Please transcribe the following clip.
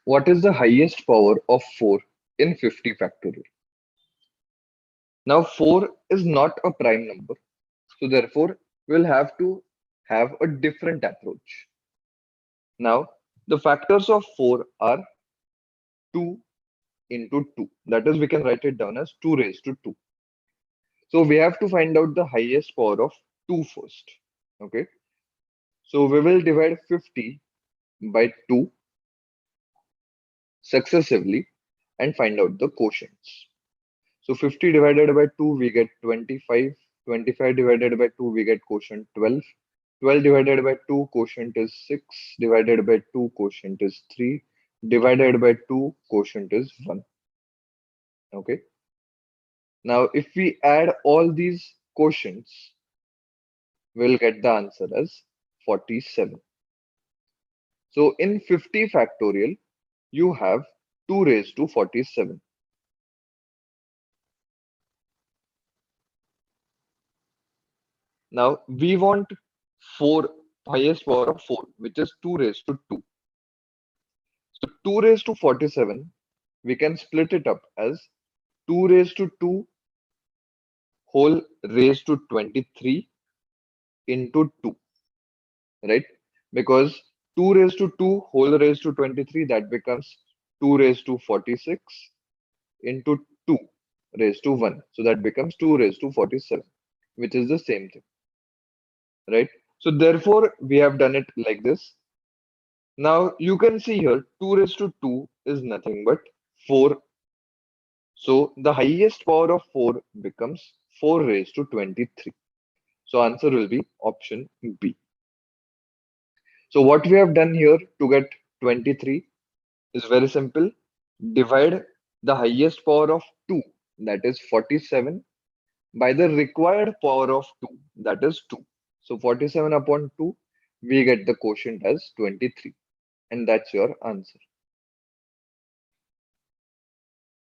What is the highest power of 4 in 50 factorial? Now 4 is not a prime number, so therefore we'll have to have a different approach. Now the factors of 4 are 2 into 2. That is, we can write it down as 2 raised to 2. So we have to find out the highest power of 2 first. Okay. So we will divide 50 by 2 successively and find out the quotients. So 50 divided by 2, we get 25. 25 divided by 2, we get quotient 12. 12 divided by 2, quotient is 6. Divided by 2, quotient is 3. Divided by 2, quotient is 1. Okay. Now, if we add all these quotients, we'll get the answer as 47. So in 50 factorial, you have 2 raised to 47. Now we want 4, highest power of 4, which is 2 raised to 2. So 2 raised to 47, we can split it up as 2 raised to 2 whole raised to 23 into 2, right? Because 2 raised to 2 whole raised to 23, that becomes 2 raised to 46 into 2 raised to 1. So that becomes 2 raised to 47, which is the same thing, right? So therefore, we have done it like this. Now you can see here 2 raised to 2 is nothing but 4. So the highest power of 4 becomes 4 raised to 23. So answer will be option B. So what we have done here to get 23 is very simple. Divide the highest power of 2, that is 47, by the required power of 2, that is 2. So 47 upon 2, we get the quotient as 23. And that's your answer.